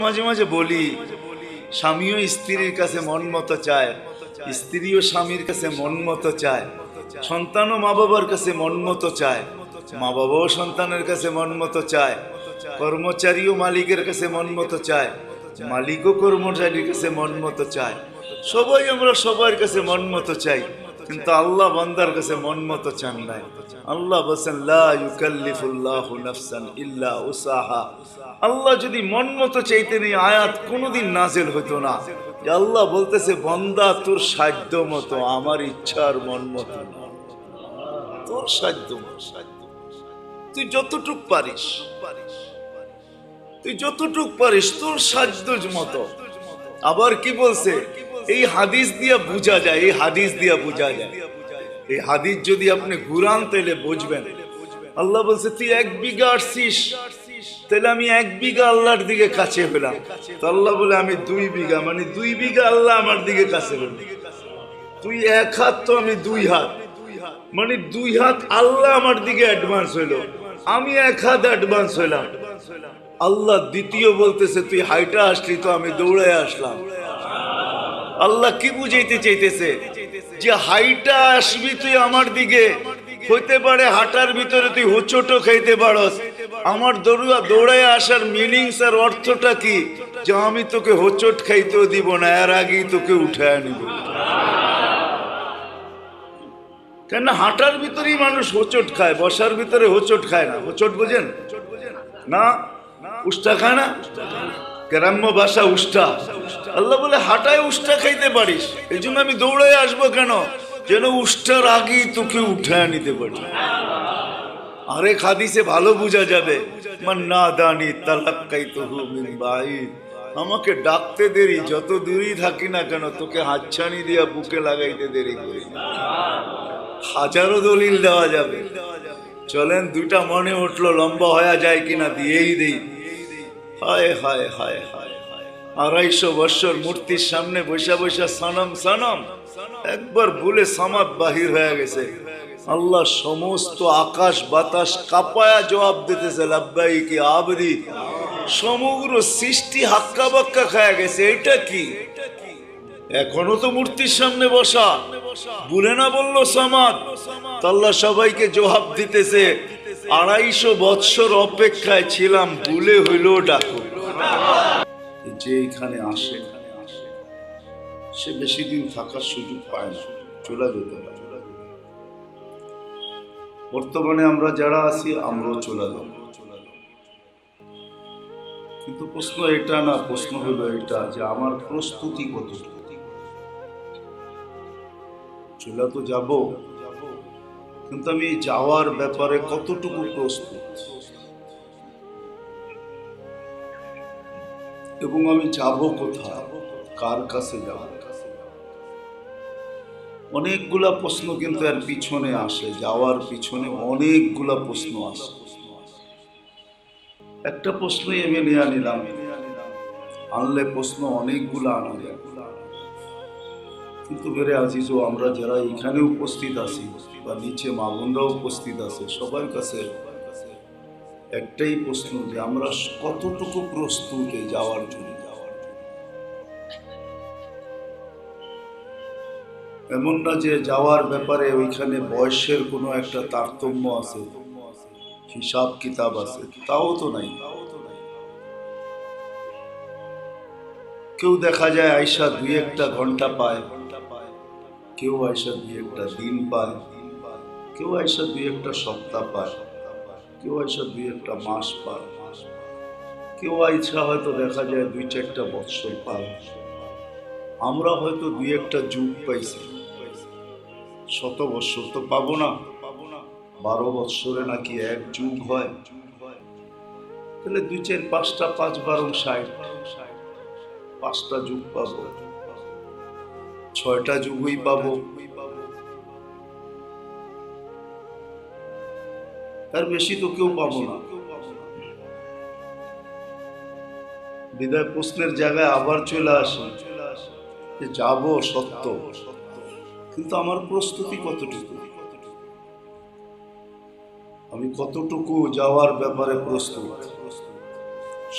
মাঝে মাঝে বলি, স্বামীও স্ত্রীর কাছে মন মতো চায়, স্ত্রীও স্বামীর কাছে মন মতো চায়, সন্তানও মা বাবার কাছে মন মতো চায়, মা বাবাও সন্তানের কাছে মন মতো চায়, কর্মচারীও মালিকের কাছে মন মতো চায়, মালিকও কর্মচারীর কাছে মন মতো চায়। সবাই আমরা সবার কাছে মন মতো চাই, কিন্তু আল্লাহ বান্দার কাছে মন মতো চান নাই। আল্লাহ বলেন লা ইউকাল্লিফুল্লাহু নাফসান ইল্লা উসাহা। আল্লাহ যদি মন মতো চাইতেন এই আয়াত কোনোদিন নাযিল হতো না। যে আল্লাহ বলতেছে বান্দা তোর সাধ্য মতো, আমার ইচ্ছার মন মতো না, তোর সাধ্য তুই যতটুক পারিস, তুই যতটুক পারিস তোর সাধ্য মতো। আবার কি বলছে, এই হাদিস দিয়া বোঝা যায়, এই হাদিস দিয়া বোঝা যায়, এই হাদিস যদি আপনি ঘুরান তাহলে বুঝবেন। আল্লাহ বলছে তুই 1 বিঘা আসছিস, তাহলে আমি 1 বিঘা আল্লাহর দিকে কাছে পেলাম। তো আল্লাহ বলে আমি 2 বিঘা, মানে 2 বিঘা আল্লাহ আমার দিকে কাছে পেলাম। তুই 1 হাত, তো আমি 2 হাত, মানে 2 হাত আল্লাহ আমার দিকে অ্যাডভান্স হইলো, আমি 1 হাত অ্যাডভান্স হইলাম। আল্লাহ দ্বিতীয় বলতেছে তুই হাইটা আসলি, তো আমি দৌড়ে আসলাম। আল্লাহ কি বুঝাইতে চাইতেছে, যে হাইটা আসবি তুই আমার দিকে, হইতে পারে হাঁটার ভিতরে তুই হোঁচটও খাইতে পারস। আমার দৌড়ায় আসার মিনিংস আর অর্থটা কি, যে আমি তোকে হোঁচট খাইতেও দিব না, এর আগেই তোকে উঠায় নিব। কেন হাঁটার ভিতরেই মানুষ হোঁচট খায়, বসার ভিতরে হোঁচট খায় না। হোঁচট বোঝেন না? উষ্টা খায় না, গ্রাম্য ভাষা উষ্টা। আল্লাহ বলে হাঁটায় উষ্টা খাইতে পারিস, এই জন্য আমি দৌড়ায় আসবো কেন, যেন উষ্টার আগেই তোকে উঠায় নিতে পারি। আরেক হাদিসে ভালো বোঝা যাবে, মান্না দানি তালাক্কাইতুহু মিন বাঈদ। আমাকে ডাকতে দেরি, যত দূরই থাকি না কেন তোকে হাতছানি দিয়া বুকে লাগাইতে দেরি করি। হাজারো দলিল দেওয়া যাবে, চলেন 2টা মনে উঠলো, লম্বা হয়ে যায় কিনা দিয়েই দেই। হায় হায় হায় হায়, 250 বছর মূর্তির সামনে বৈশা বৈশা সনম সনম, একবার ভুলে সামাদ বাহির হয়ে গেছে। আল্লাহ সমস্ত আকাশ বাতাস কাঁপায়া জবাব দিতেছে লাব্বাইকি আবদি। সমগ্র সৃষ্টি হাক্কা বাক্কা খায়া গেছে, এটা কি? এখনো তো মূর্তির সামনে বসা, ভুলে না বললো সামাদ। আল্লাহ সবাইকে জবাব দিতেছে 250 বৎসর অপেক্ষায় ছিলাম, ভুলে হইলো ডাকো। যে এখানে আসে সে বেশি দিন থাকার সুযোগ পায় না, চলে যেতে পারে। বর্তমানে আমরা যারা আছি আমরাও চলে যাব, কিন্তু প্রশ্ন এটা না, প্রশ্ন হলো এটা যে আমার প্রস্তুতি কতটুকু। চলে তো যাব, কিন্তু আমি যাওয়ার ব্যাপারে কতটুকু প্রস্তুত, এবং আমি যাব কোথায়, কার কাছে যাব। অনেকগুলা প্রশ্ন কিন্তু এর পিছনে আসে, যাওয়ার পিছনে অনেকগুলা প্রশ্ন আসে। একটা প্রশ্নই আমি নিয়ে নিলাম, আনলে প্রশ্ন অনেকগুলা আনা যায়। কিন্তু বেরে আজিজও আমরা যারা এখানে উপস্থিত আছি বা নিচে মা বোনরা উপস্থিত আছে, সবার কাছে একটাই প্রশ্ন, যে আমরা কতটুকু প্রস্তুত যাওয়ার জন্য। এমন না যে যাওয়ার ব্যাপারে ওইখানে বয়সের কোনো একটা তারতম্য আছে, হিসাব কিতাব আছে, তাও তো নাই। কেউ দেখা যায় আয়সা 2-1টা ঘন্টা পায়, কেউ আয়সা 2-1টা দিন পায়, কেউ আয়সা 2-1টা সপ্তাহ পায়, কেউ আয়সা 2-1টা মাস পায়, কেউ আয়সা হয়তো দেখা যায় 2-4টা বৎসর পায়। আমরা হয়তো 2-1টা যুগ পাইছি, 100 বৎসর তো পাবো না। 12 বৎসরে নাকি 1 যুগ হয়, তাহলে 2-4-5টা 5-12-60, 5টা যুগ পাবো, 6টা যুগই পাবো, তার বেশি তো কেউ পাবো না। বিদায় প্রশ্নের জায়গায় আবার চলে আসে যে যাব সত্য, কিন্তু আমার প্রস্তুতি কতটুকু, আমি কতটুকু যাওয়ার ব্যাপারে প্রস্তুত।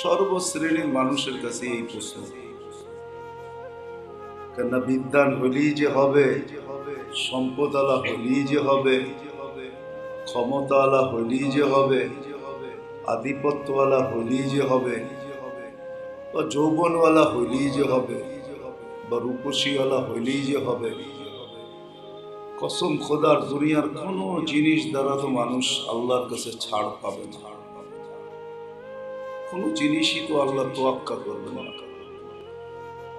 সর্বশ্রেণীর মানুষের কাছে এই প্রশ্ন। কেননা বিদ্বান হলেই যে হবে, সম্পদালা হলেই যে হবে, ক্ষমতাওয়ালা হলেই যে হবে, আধিপত্যওয়ালা হলেই যে হবে, বা যৌবনওয়ালা হলেই যে হবে, বা রূপসীওয়ালা হলেই যে হবে, কসম খোদার দুনিয়ার কোনো জিনিস দ্বারা তো মানুষ আল্লাহর কাছে ছাড় পাবে না। কোনো জিনিসই তো আল্লাহ তোয়াক্কা করবেন না,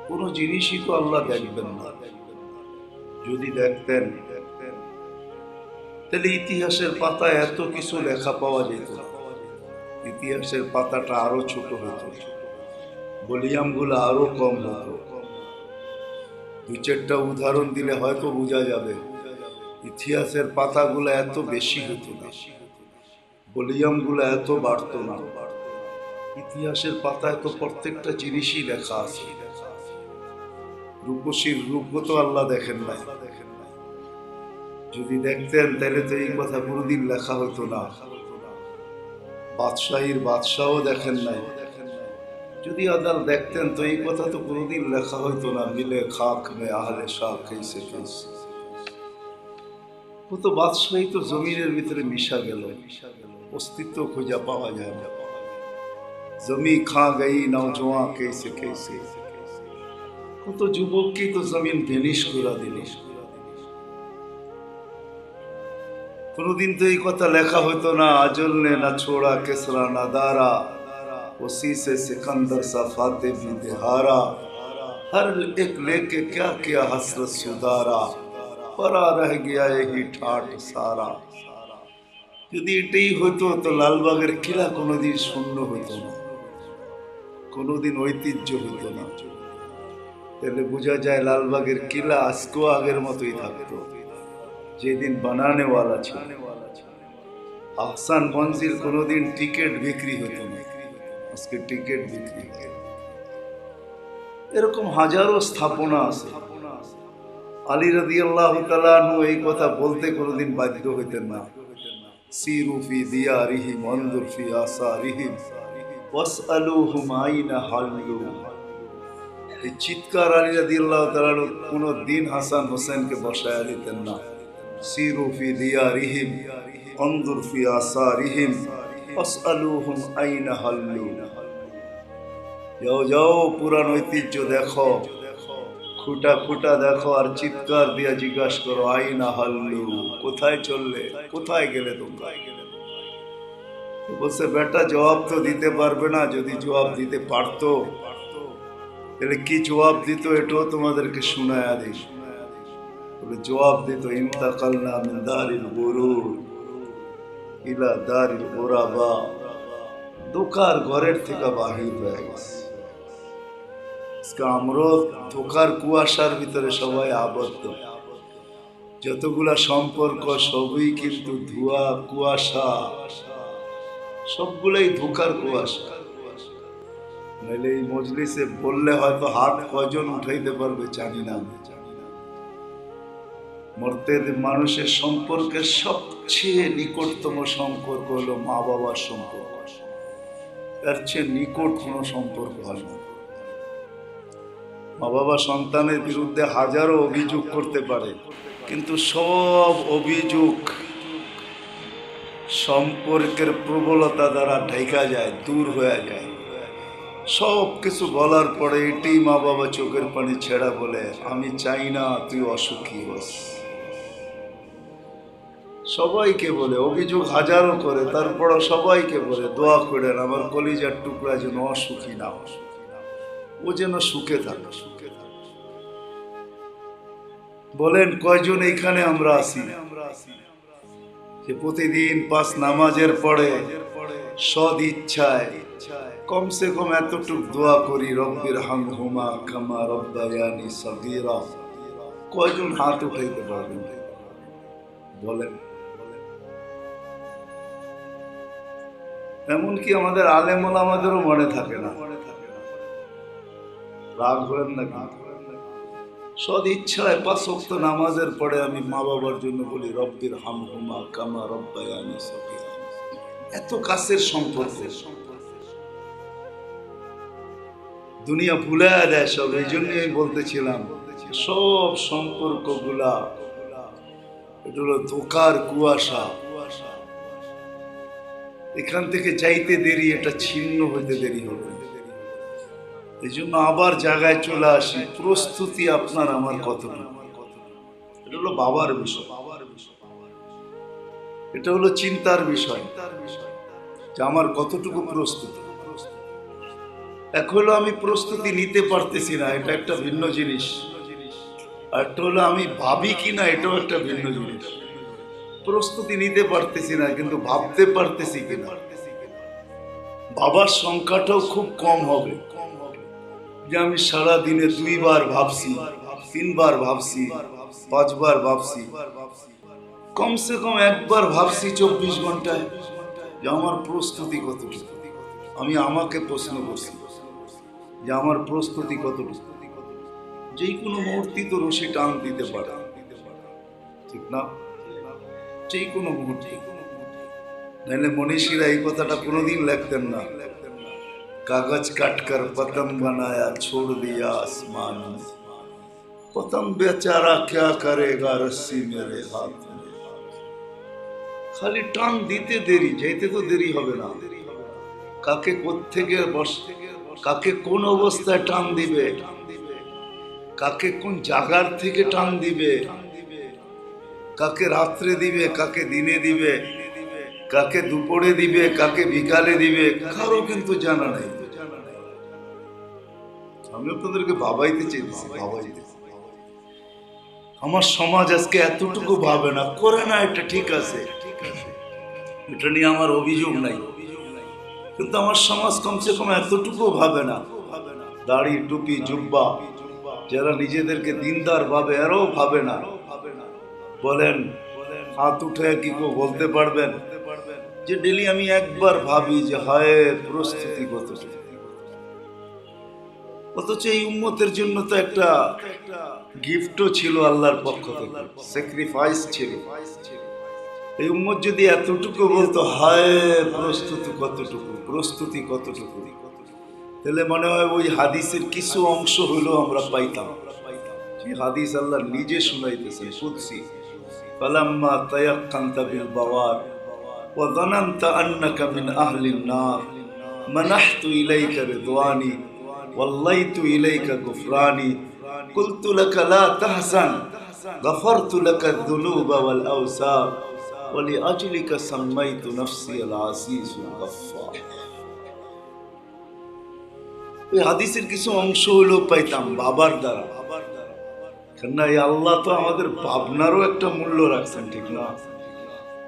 কোনো জিনিসই তো আল্লাহ দেখবেন না। যদি দেখতেন তাহলে ইতিহাসের পাতায় এত কিছু লেখা পাওয়া যেত না। ইতিহাসের পাতাটা আরো ছোট হতো, ভলিউমগুলো আরো কম হতো। দুই চারটা উদাহরণ দিলে হয়তো বোঝা যাবে। ইতিহাসের পাতাগুলো এত বেশি হতো না, ভলিউমগুলো এত বাড়তো না। ইতিহাসের পাতায় তো প্রত্যেকটা জিনিসই লেখা আছে। রূপসীর রূপ তো আল্লাহ দেখেন নাই, যদি দেখতেন তাহলে তো এই কথা কোনোদিন লেখা হতো না। বাদশাহীর বাদশাহও দেখেন নাই, যদি আদাল দেখতেন তো এই কথা তো কোনোদিন লেখা হইতো না। মিলে খাক মে আহলে শাহ কেসে কেসে, ও তো বাদশাহী তো জমিনের ভিতরে মিশা গেল, অস্তিত্ব খুঁজে পাওয়া যায় না। জমি খা গই নওজোয়া কেসে কেসে, কত যুবককে তো জমিন ভেনিশ করে দিল। কোনোদিন তো এই কথা লেখা হইতো না। আজল নে না ছোড়া কেসরা না দারা, उसी से सिकंदर सा फाते भी बिहारा, हर एक लेके क्या किया हसरत सुधारा, परा रह गया यही ठाट सारा। যদি এটাই হতো তো লালবাগের কিলা কোনোদিন শূন্য হতো না, কোনোদিন ঐতিহ্য হতো না। তাহলে বোঝা যায় লালবাগের কিলা আজকেও আগের মতোই থাকতো, যেদিন বানানেওয়ালা ছিল। আহসান মঞ্জিল কোনোদিন টিকিট বিক্রি হতো না, আজকে টিকিট বিক্রি। এরকম হাজারো স্থাপনা আছে। আলী রাদিয়াল্লাহু তাআলা আনহু এই কথা বলতে কোনোদিন বাধ্য হইতেন না। সিরু ফি দিয়ারিহিম ওয়ানজুর ফি আসারিহিম ওয়াসআলুহুম আইনা হাল্লু। এই চিৎকার আলী রাদিয়াল্লাহু তাআলা কোনোদিন হাসান হোসেনকে বসায়া দিতেন না। সিরু ফি দিয়ারিহিম ওয়ানজুর ফি আসারিহিম ওয়াসআলুহুম আইনা হাল্লু। যাও যাও পুরান ঐতিহ্য দেখো, খুঁটা খুঁটা দেখো, আর চিৎকার দিয়া জিজ্ঞাসা করো আইনা হাল্লু, কোথায় চললে, কোথায় গেলে তোমরা? বলছে বেটা জবাব তো দিতে পারবে না, যদি জবাব দিতে পারতো তাহলে কি জবাব দিত এটাও তোমাদেরকে শোনায়া দিই। বলে জবাব দিত ইন্তাকালনা মিন দারিল গুরুর ইলা দারিল গুরাবা, ধোকার ঘরের থেকে বাহির হয়ে গেছে। আমরা ধোকার কুয়াশার ভিতরে সবাই আবদ্ধ। যতগুলা সম্পর্ক সবই কিন্তু ধোঁয়া কুয়াশা, সবগুলাই ধোকার কুয়াশা। নাহলে এই মজলিসে বললে হয়তো হাত কয়জন উঠাইতে পারবে জানি না। মরতে মানুষের সম্পর্কের সবচেয়ে নিকটতম সম্পর্ক হলো মা বাবার সম্পর্ক। এর চেয়ে নিকট কোনো সম্পর্ক হয় না। মা বাবা সন্তানের বিরুদ্ধে হাজারো অভিযোগ করতে পারে, কিন্তু সব অভিযোগ সম্পর্কের প্রবলতা দ্বারা ঢাকা যায়, দূর হয়ে যায়। সব কিছু বলার পরে এটি মা বাবা চোখের পানি ছেড়া বলে আমি চাই না তুই অসুখী হস। সবাইকে বলে, অভিযোগ হাজারো করে, তারপরও সবাইকে বলে দোয়া করেন আমার কলিজার টুকরা যেন অসুখী না, ও যেন সুখে থাকে। বলেন কয়জন এইখানে আমরা আছি যে প্রতিদিন 5 নামাজের পরে সদ ইচ্ছায় কমসে কম এতটুক দোয়া করি রব্বির হামহুমা কামা রব্বায়ানি সগীরা? কয়জন হাত উঠাইতে পারবেন বলেন? এমনকি আমাদের আলেম ওলামাদেরও মনে থাকে না। রাগ হলেন না কিন্তু সদ ইচ্ছায় 5 ওয়াক্ত নামাজের পরে আমি মা বাবার জন্য বলি রব্বির হামহুমা কামা রব্বায়ানি সগীরা। এত কাছের সম্পর্ক, দুনিয়া ভুলে দেয় সব। এই জন্যই আমি বলতেছিলাম সব সম্পর্কগুলা এটা হলো ধোকার কুয়াশা। এখান থেকে যাইতে দেরি, এটা ছিন্ন হইতে দেরি হবে। এই জন্য আবার জায়গায় চলে আসি, প্রস্তুতি আপনার আমার কতটুকু। এটা হলো বাবার বিষয়, এটা হলো চিন্তার বিষয় যে আমার কতটুকু প্রস্তুতি। এক হলো আমি প্রস্তুতি নিতে পারতেছি না, এটা একটা ভিন্ন জিনিস। আর একটা হলো আমি ভাবি কিনা, এটাও একটা ভিন্ন জিনিস। প্রস্তুতি নিতে পারতেছি না কিন্তু ভাবতে পারতেছি কিনা। ভাবার সংখ্যাটাও খুব কম হবে, যে আমি সারা দিনে 2 বার ভাবছি, 3 বার ভাবছি, 5 বার ভাবছি। কমসে কম একবার ভাবছি 24 ঘন্টায় যে আমার প্রস্তুতি কতটুকু। আমি আমাকে প্রশ্ন করছি যে আমার প্রস্তুতি কতটুকু। যে কোনো মুহূর্তে তো রশি টান দিতে পারে, ঠিক না? যে কোনো মুহূর্তে। নাহলে মনীষীরা এই কথাটা কোনোদিন লিখতেন না, কাগজ কাটকর পতंग बनाया छोड़ दिया आसमान में, पतंग बेचारा क्या करेगा रस्सी मेरे हाथ में। খালি টান দিতে দেরি, যেতে তো দেরি হবে না। কাকে কোত্থেকে কাকে কোন অবস্থায় টান দিবে, কাকে কোন জায়গার থেকে টান দিবে, কাকে রাত্রে দিবে, কাকে দিনে দিবে, কাকে দুপুরে দিবে, কাকে বিকালে দিবে, কারো কিন্তু জানা নাই। আমি আপনাদেরকে ভাবাইতে চাইতেছি, ভাবাইতে। আমার সমাজ আজকে এতটুকু ভাবে না, করে না, এটা ঠিক আছে, এটা নিয়ে আমার অভিযোগ নাই। কিন্তু আমার সমাজ কমসে কম এতটুকু ভাবে না। দাড়ি টুপি জুব্বা যারা নিজেদেরকে দিনদার ভাবে, এরাও ভাবে না। বলেন, হাত উঠে কি কেউ বলতে পারবেন যে ডেলি আমি একবার ভাবি যে হায় প্রস্তুতি কতটুকু। অথচ এই উম্মতের জন্য তো একটা গিফটও ছিল আল্লাহর পক্ষ থেকে, স্যাক্রিফাইস ছিল। এই উম্মত যদি এতটুকু বলতো হায় প্রস্তুতি কতটুকু, প্রস্তুতি কতটুকু, তাহলে মনে হয় ওই হাদিসের কিছু অংশ হইলেও আমরা পাইতাম। যে হাদিস আল্লাহ নিজে শুনাইতেছেন কুদসি, ফালাম্মা তায়াক্কানতা বিল বাওয়ার ওয়া যানানতা আন্নাকা মিন আহলিন নার মানাহতু ইলাইকা রিদওয়ানি ওয়াল্লাইতু ইলাইকা গুফরানি কুলতু লাকা লা তাহজান গফারতু লাকা আয-যুনুবা ওয়াল আওসার ওয়া লিআজলিকা সাম্মাইতু নাফসি আল আজিজুল গফফার। এই হাদিসের কিছু অংশ হইলেও পাইতাম বাবার দ্বারা। কেননা এই আল্লাহ তো আমাদের ভাবনারও একটা মূল্য রাখছেন, ঠিক না?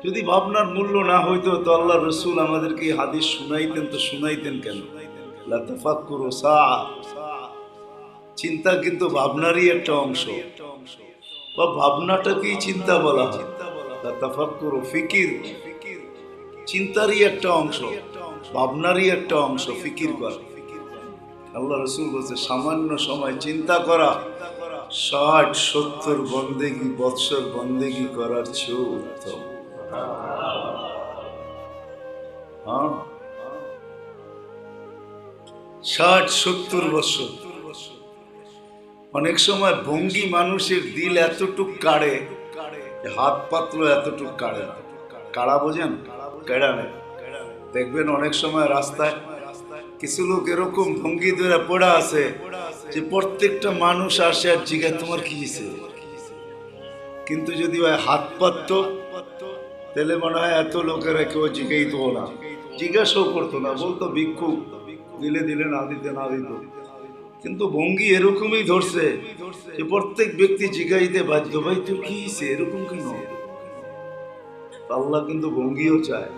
যদি ভাবনার মূল্য না হইতো তো আল্লাহ রসুল আমাদেরকে এই হাদিস শুনাইতেন, তো শুনাইতেন কেন? লা তাফাক্কুরু সাআ, চিন্তা কিন্তু ভাবনারই একটা অংশ, বা ভাবনাটাকেই চিন্তা বলা হয়। লা তাফাক্কুরু ফিকির, চিন্তারই একটা অংশ, ভাবনারই একটা অংশ ফিকির করা। আল্লাহ রসুল বলছে সামান্য সময় চিন্তা করা 60-70 বন্দেগি বৎসর বন্দেগি করার চেয়েও উত্তম। 60-70 বছর। অনেক সময় ভঙ্গি মানুষের দিল এতটুক কাড়ে, হাত পাতলো এতটুক কাড়ে না। কাড়া বোঝেন? কেড়া নেই। দেখবেন অনেক সময় রাস্তায় কিছু লোক এরকম ভঙ্গি ধরে পড়া আছে যে প্রত্যেকটা মানুষ আসে আর জিজ্ঞাসা তোমার কি হয়েছে। কিন্তু যদি ওই হাত পাতত তাহলে মনে হয় এত লোকেরা কেউ জিজ্ঞাইতো না, জিজ্ঞাসাও করতো না, বলতো ভিক্ষুক, দিলে দিলে, না দিতে না দিত। কিন্তু ভঙ্গি এরকমই ধরছে যে প্রত্যেক ব্যক্তি জিজ্ঞাইতে বাধ্য, ভাই তুই কি হয়েছে, এরকম কেন? আল্লাহ কিন্তু ভঙ্গিও চায়।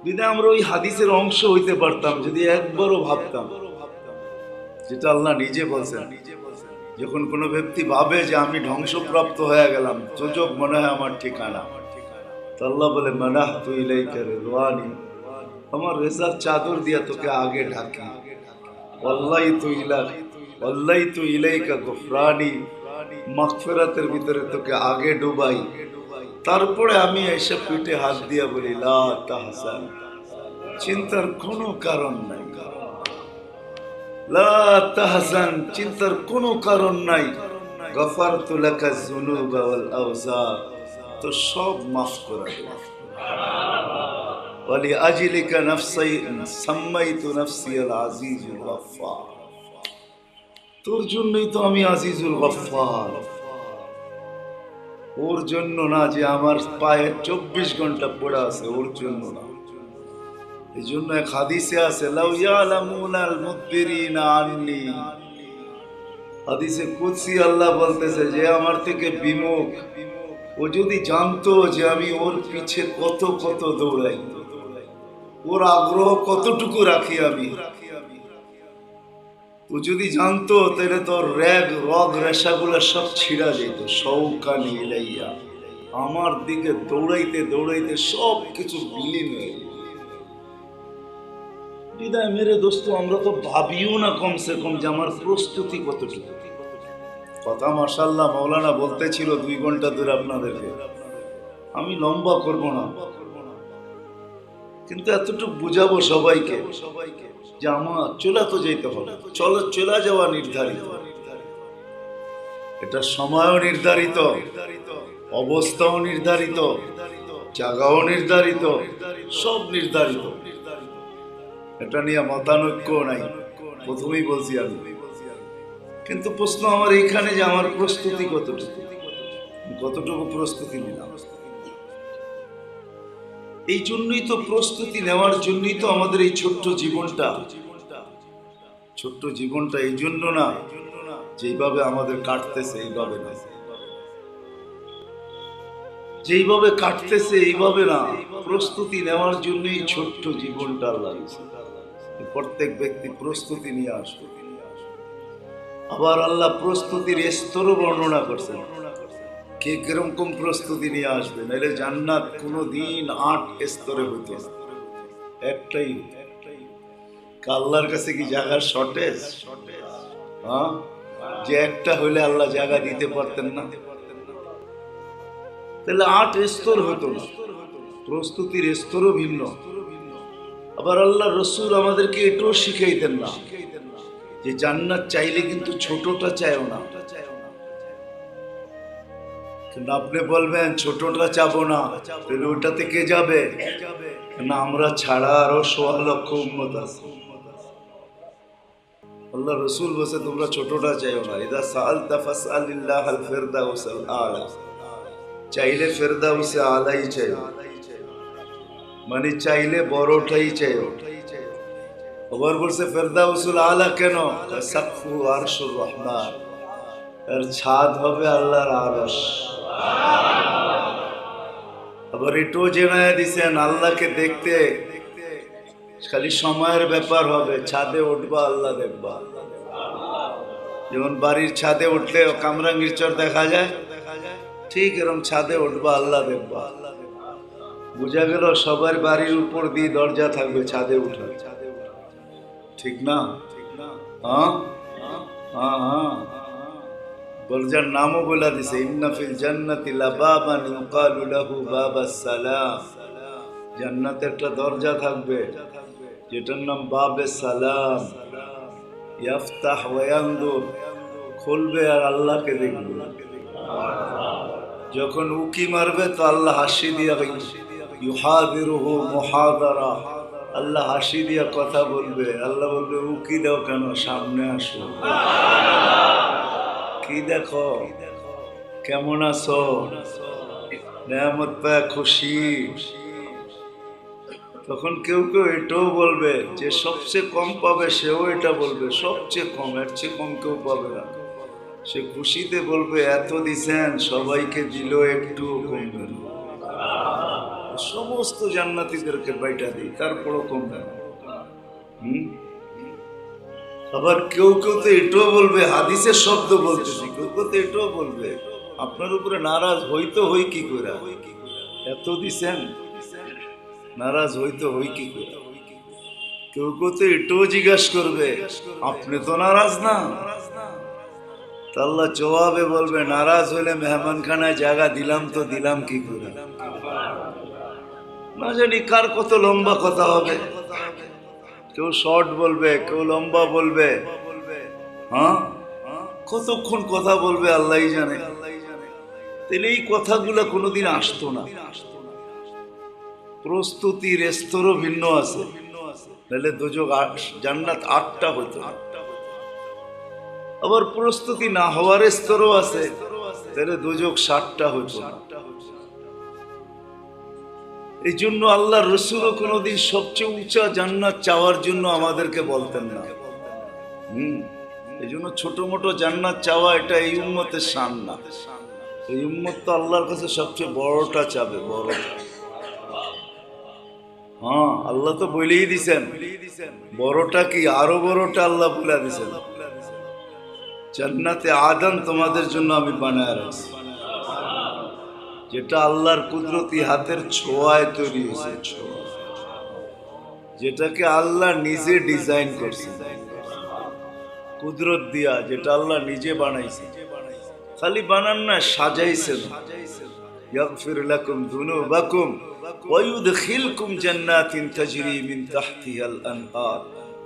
যদি আমরা ওই হাদিসের অংশ হইতে পারতাম, যদি একবারও ভাবতাম, যেটা আল্লাহ নিজে বলছেন, যখন কোনো ব্যক্তি ভাবে যে আমি ধ্বংসপ্রাপ্ত হয়ে গেলাম, যোজক মনে হয় আমার ঠিকানা, তো আল্লাহ বলে মানাহতু ইলাইকা রিদওয়ানি, আমার রেজার চাদর দিয়া তোকে আগে ঢাকি, ওয়াল্লাইতু ইলাইকা গুফরানি, মাগফিরাতের ভিতরে তোকে আগে ডুবাই, তারপরে আমি এসে পিঠে হাত দিয়া বলি লা তাহজান, চিন্তার কোনো কারণ নাই। লা তাহজান, চিন্তার কোনো কারণ নাই। গফারতু লাকা যুনুবা ওয়াল আওজার, তো সব মাফ করে দেব। ওয়ালি আজলিকা নাফসি সাম্মাইতু নাফসি আল আজিজুল গফফার, তোর জন্যই তো আমি আজিজুল গফফার। ওর জন্য না যে আমার পায়ে 24 ঘন্টা পড়ে আছে, ওর জন্য না। এই জন্য এক হাদিসে আছে, লাউ ইয়ালামুনাল মুদবিরিনা আন্নি, হাদিসে কুদসি আল্লাহ বলতেছে যে আমার থেকে বিমুখ, ও যদি জানতো যে আমি ওর পিছে কত কত দৌড়াই, ওর আগ্রহ কতটুকু রাখি আমি, ও যদি জানতো তাহলে তোর রগ রেশাগুলো সব ছিঁড়া যেত। শৌকানি ইলাইয়া, আমার দিকে দৌড়াইতে দৌড়াইতে সব কিছু বিলীন হয়ে যেত। বিদায় মেরে দোস্ত, আমরা তো ভাবিও না কমসে কম যে আমার প্রস্তুতি কতটুকু। কথা মাশাআল্লাহ মাওলানা বলতেছিল 2 ঘন্টা ধরে আপনাদেরকে, আমি লম্বা করব না, কিন্তু এতটুকু বুঝাবো সবাইকে যে আমার চলে তো যেতে হবে। চলে যাওয়া নির্ধারিত, এটা সময়ও নির্ধারিত, অবস্থাও নির্ধারিত, জায়গাও নির্ধারিত, সব নির্ধারিত। এটা নিয়ে মতানৈক্য নাই, প্রথমেই বলছি আমি। কিন্তু প্রশ্ন আমার এইখানে যে আমার প্রস্তুতি কতটুকু প্রস্তুতি নিলাম। এই জন্যই তো, প্রস্তুতি নেওয়ার জন্যই তো আমাদের এই ছোট্ট জীবনটা এই জন্য না যেইভাবে আমাদের কাটতেছে, এইভাবে না, যেইভাবে কাটতেছে এইভাবে না, প্রস্তুতি নেওয়ার জন্যই ছোট্ট জীবনটা লাগছে। প্রত্যেক ব্যক্তি প্রস্তুতি নিয়ে আসবে। আবার আল্লাহ প্রস্তুতির স্তরও বর্ণনা করছেন, কে কিরকম প্রস্তুতি নিয়ে আসবে। নাহলে জান্নাত কোনোদিন 8 স্তরে হইতো না, একটাই। আল্লাহর কাছে কি জায়গার শর্টেজ? হ্যাঁ, যে একটা হইলে আল্লাহ জায়গা দিতে পারতেন না, তাহলে 8 স্তর হতো না। প্রস্তুতির স্তরও ভিন্ন। আবার আল্লাহ রসুল আমাদেরকে এটাও শিখাইতেন না যে জান্নাত চাইলে কিন্তু ছোটটা চাইও না। কিন্তু আপনি বলবেন ছোটটা চাবো না, তাহলে ওটাতে কে যাবে? না, আমরা ছাড়া আরো 1.25 লক্ষ উম্মত আছে। আল্লাহ রসুল বলছে তোমরা ছোটটা চাইও না। ইদা সাআলতা ফাসআলিল্লাহাল ফিরদাউসাল আলা, চাইলে ফিরদাউসে আলাই চাইও, মানে চাইলে বড়টাই চাইও। আবার বলছে ফিরদাউসুল আলা কেন? সাকফু আরশুর রহমান, এর ছাদ হবে আল্লাহর আরশ। আবার এটাও জেনায় দিছেন আল্লাহকে দেখতে খালি সময়ের ব্যাপার হবে, ছাদে উঠবা আল্লাহ দেখবা। যেমন বাড়ির ছাদে উঠলে কামরাঙ্গীর চর দেখা যায়, ঠিক এরকম ছাদে উঠবা আল্লাহ দেখবা। বুঝা গেল সবার বাড়ির উপর দিয়ে দরজা থাকবে ছাদে উঠা, ঠিক না? হ্যাঁ হ্যাঁ হ্যাঁ, দরজার নামও বলে দিছে, ইন্না ফিল জান্নাতি লাবাবান ইউকালু লাহু বাবাস সালাম। জান্নাতে একটা দরজা থাকবে যেটার নাম বাবে সালাম। ইয়াফতাহ ওয়া ইয়ানদুর, খুলবে আর আল্লাহকে দেখবে। যখন উকি মারবে তো আল্লাহ হাসি দিয়া ইউহাদিরুহু মুহাদারা, আল্লাহ হাসি দিয়া কথা বলবে। আল্লাহ বলবে উকি দাও কেন, সামনে আসো, কি দেখো, কেমন আছো, নেয়ামত পায় খুশি। তখন কেউ কেউ এটাও বলবে যে সবচেয়ে কম পাবে, সেও এটা বলবে সবচেয়ে কম, এর চেয়ে কম কেউ পাবে না। সে খুশিতে বলবে এত দিছেন, সবাইকে দিল একটু কমবে না। সমস্ত জান্নাতীদেরকে বাইটা দিই, তারপরও কমবে না। আবার কেউ কেউ তো এটাও বলবে, হাদিসের শব্দ বলতেছি, কেউ কেউ তো এটাও বলবে আপনার উপরে নারাজ হইতো হই কি করে, এত দিছেন, নারাজ হইতো হই কি করে। কেউ কেউ তো এটাও জিজ্ঞাসা করবে আপনি তো নারাজ না? আল্লাহ জবাবে বলবে নারাজ হইলে মেহমানখানায় জায়গা দিলাম তো দিলাম কি করে। না জানি কার কত লম্বা কথা হবে, কেউ শর্ট বলবে, কেউ লম্বা বলবে। হ্যাঁ, কতক্ষণ কথা বলবে আল্লাহই জানে। তাহলে এই কথাগুলো কোনোদিন আসতো না। প্রস্তুতির স্তরও ভিন্ন আছে, তাহলে দোজখ জান্নাত 8টা হতো। আবার প্রস্তুতি না হওয়ার স্তরও আছে, তাহলে দোজখ 7টা হতো না। এই জন্য আল্লাহ রসুলও কোনোদিন সবচেয়ে উঁচা জান্নাত চাওয়ার জন্য আমাদেরকে বলতেন না। এই জন্য ছোট মোটো জান্নাত চাওয়া এটা এই উম্মতের শান না। এই উম্মত তো আল্লাহর কাছে সবচেয়ে বড়টা চাবে, বড়টা। হ্যাঁ, আল্লাহ তো বলেই দিছেন, বড়টা কি, আরো বড়টা আল্লাহ বলে দিছেন। জান্নাতে আদম তোমাদের জন্য আমি বানায় রাখছি, যেটা আল্লাহর কুদরতি হাতের ছোঁয়ায় তৈরি হয়েছে, ছোঁয়া, যেটাকে আল্লাহ নিজে ডিজাইন করছে কুদরত দিয়া, যেটা আল্লাহ নিজে বানাইছে। খালি বানান না, সাজাইছেন। ইয়াগফির লাকুম যুনুবাকুম ওয়া ইউদখিলকুম জান্নাতিন তাজরি মিন তাহতিহাল আনহার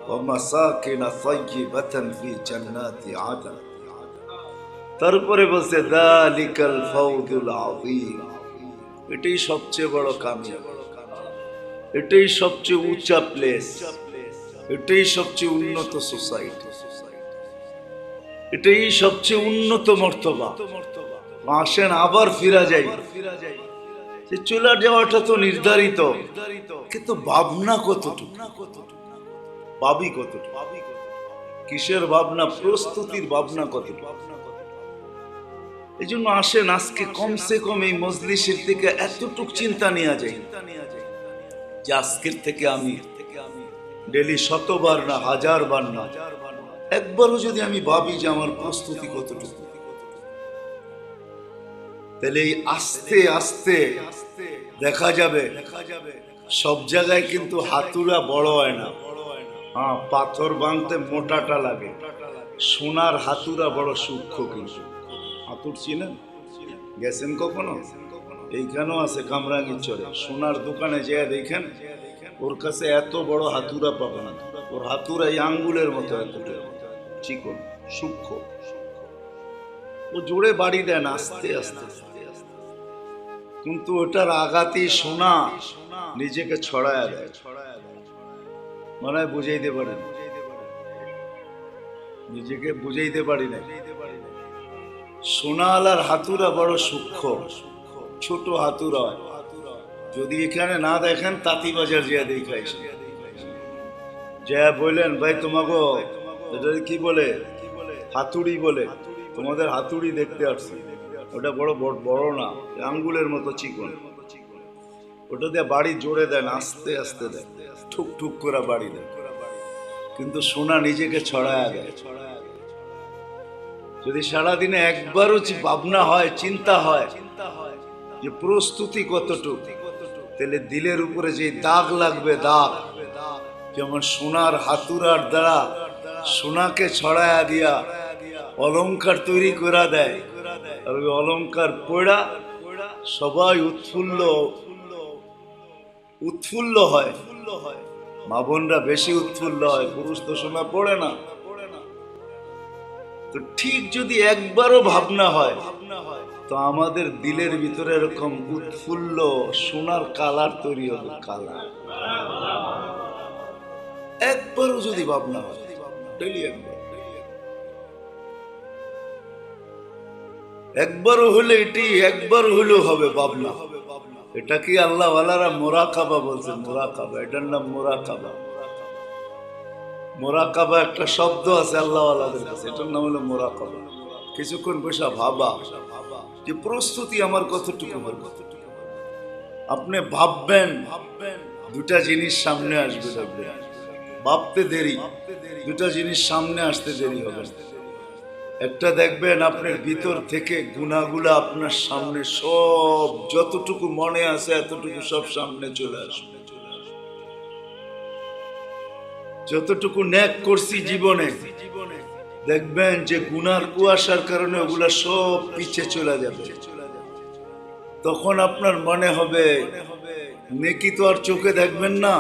ওয়া মাসাকিন তাইয়্যিবাতান ফি জান্নাতি আদন। তারপরে বলছে যালিকাল ফাওজুল আযীম, এটাই সবচেয়ে বড় কামিয়াব, এটাই সবচেয়ে উঁচা প্লেস, এটাই সবচেয়ে উন্নত সোসাইটি, এটাই সবচেয়ে উন্নত মর্তবা। আসেন আবার ফিরা যাই। চলে যাওয়াটা তো নির্ধারিত, কিন্তু ভাবনা কতটুকু, ভাবি কতটুকু, কিসের ভাবনা, প্রস্তুতির ভাবনা কতটুকু। এই জন্য আসেন আজকে কমসে কম এই মজলিসের থেকে এতটুক চিন্তা নেওয়া যায় যে আজকের থেকে আমি ডেলি 100বার না 1000বার না, একবারও যদি আমি ভাবি যে আমার প্রস্তুতি কতটুকু, তাহলে এই আস্তে আস্তে দেখা যাবে সব জায়গায় কিন্তু হাতুড়া বড় হয় না। হ্যাঁ, পাথর ভাঙতে মোটাটা লাগে, সোনার হাতুড়া বড় সূক্ষ্ম। কিন্তু হাতুর চিনেন, গেছেন কখনো? এইখানেও আছে কামরাঙ্গীর চরে, সোনার দোকানে যেয়ে দেখেন ওর কাছে এত বড় হাতুড়া পাবে না। ওর হাতুড়া এই আঙ্গুলের মতো এতটুকু চিকন সূক্ষ্ম। ও জোরে বাড়ি দেন আস্তে আস্তে, কিন্তু ওটার আঘাতে সোনা নিজেকে ছড়ায়া দেয়। মনে হয় বুঝাইতে পারেন, নিজেকে বুঝাইতে পারি না। সোনা আলার হাতুড়া বড় সূক্ষ্ম, ছোট হাতুড়া। যদি এখানে না দেখেন তাঁতিবাজার যা দেখাইছে, যা বললেন ভাই তোমাকে এটা কি বলে, হাতুড়ি বলে, তোমাদের হাতুড়ি দেখতে আসছি। ওটা বড় বড় না, আঙ্গুলের মতো চিকন। ওটা দিয়ে বাড়ি জোরে দেন, আস্তে আস্তে দেন, ঠুক ঠুক করে বাড়ি দেন, কিন্তু সোনা নিজেকে ছড়ায় দেয়। যদি সারাদিনে একবারও ভাবনা হয়, চিন্তা হয় যে প্রস্তুতি কতটুকু, তাহলে দিলের উপরে যে দাগ লাগবে, দাগ যেমন সোনার হাতুড়ার দ্বারা সোনাকে ছড়ায়া দিয়া অলংকার তৈরি করে দেয়, আর ওই অলংকার পড়া সবাই উৎফুল্ল হয়। মা বোনরা বেশি উৎফুল্ল হয়, পুরুষ তো সোনা পড়ে না। তো ঠিক যদি একবারও ভাবনা হয়, তো আমাদের দিলের ভিতরে এরকম উৎফুল্ল সোনার কালার তৈরি হবে, কালার। একবারও যদি ভাবনা হয়, ডেইলি একবারও হলে, এটি একবার হলেও হবে ভাবনা। এটা কি আল্লাহ ওয়ালারা মুরাকাবা বলছে, মুরাকাবা, এটার নাম মুরাকাবা। মুরাকাবা একটা শব্দ আছে আল্লাহ ওয়ালাদের কাছে, এটার নাম হলো মুরাকাবা। কিছুক্ষণ বসে ভাবা যে প্রস্তুতি আমার কতটুকু হবে। আপনি ভাববেন, দুটা জিনিস সামনে আসবে, দেখবেন ভাবতে দেরি, দুটা জিনিস সামনে আসতে দেরি হবে। একটা দেখবেন আপনার ভিতর থেকে গুনাহগুলো আপনার সামনে সব, যতটুকু মনে আছে এতটুকু সব সামনে চলে আসবে। যতটুকু নেক করছি জীবনে, দেখবেন যে গুনার কুয়াশার কারণে ওগুলা সব পিছে চলে যাবে। তখন আপনার মনে হবে, নেকি তো আর চোখে দেখবেন না,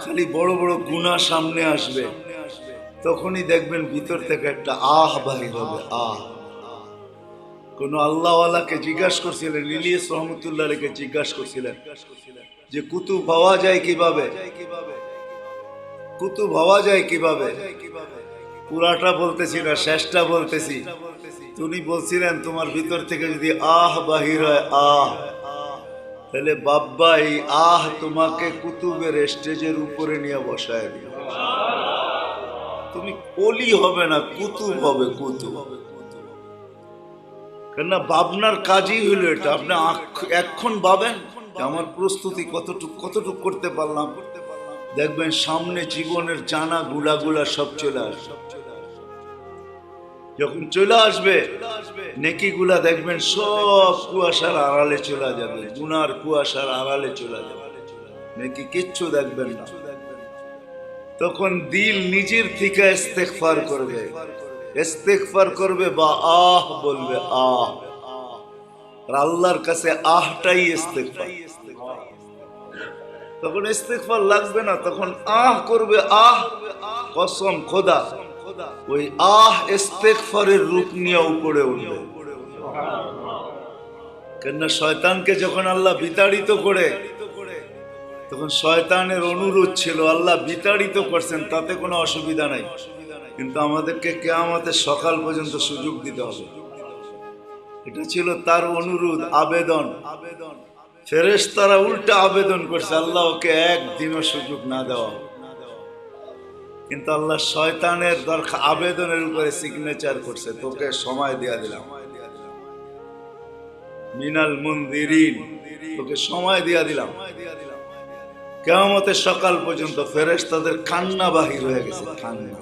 খালি বড় বড় গুনাহ সামনে আসবে, তখনই দেখবেন ভিতর থেকে একটা আহ বাহির হবে। আহ। কোন আল্লাহওয়ালাকে জিজ্ঞাসা করছিলেন, ইলিয়াস রহমতুল্লাহ আলাইহিকে জিজ্ঞাসা করছিলেন যে কুতুব হওয়া যায় কিভাবে, কুতুব হওয়া যায় কিভাবে। পুরাটা বলতেছি না, শেষটা বলতেছি। তুমি বলছিলেন তোমার ভিতর থেকে যদি আহ বাহির হয়, আহ, তাহলে বাব্বা এই আহ তোমাকে কুতুবের স্টেজের উপরে নিয়ে বসায় দিবে। তুমি ওলি হবে না, কুতুব হবে, কুতুব। কেননা ভাবনার কাজই হলো এটা। আপনি এখন ভাবেন আমার প্রস্তুতি কতটুক করতে পারলাম, দেখবেন সামনে জীবনের জানা গুলা সব চলে আসবে। যখন চলে আসবে নেকি গুলা দেখবেন সব কুয়াশার আড়ালে চলে যাবে, গুনার কুয়াশার আড়ালে চলে যাবে, নেকি কিচ্ছু দেখবেন না। তখন দিল নিজের থেকে ইস্তেগফার করবে, ইস্তেগফার করবে বা আহ বলবে, আহ। আর আল্লাহর কাছে আহটাই ইস্তেগফার। তখন ইস্তেগফার লাগবে না, তখন আহ করবে, আহ। কসম খোদা, ওই আহ ইস্তেগফারের রূপ নিয়ে উপরে উঠবে। কেননা শয়তানকে যখন আল্লাহ বিতাড়িত করে, তখন শয়তানের অনুরোধ ছিল, আল্লাহ বিতাড়িত করছেন তাতে কোনো অসুবিধা নাই, কিন্তু আমাদেরকে কিয়ামতের সকাল পর্যন্ত সুযোগ দিতে হবে। এটা ছিল তার অনুরোধ, আবেদন। ফেরেশতারা উল্টা আবেদন করছে, আল্লাহ ওকে একদিনও সুযোগ না দেওয়া। কিন্তু আল্লাহ শয়তানের দরকার আবেদনের উপরে সিগনেচার করছে, তোকে সময় দেয়া দিলাম, মিনাল মুনদিরিন, তোকে সময় দেয়া দিলাম। কিয়ামতের সকাল পর্যন্ত ফেরেশতাদের কান্না বাহির হয়ে গেছে, কান্না।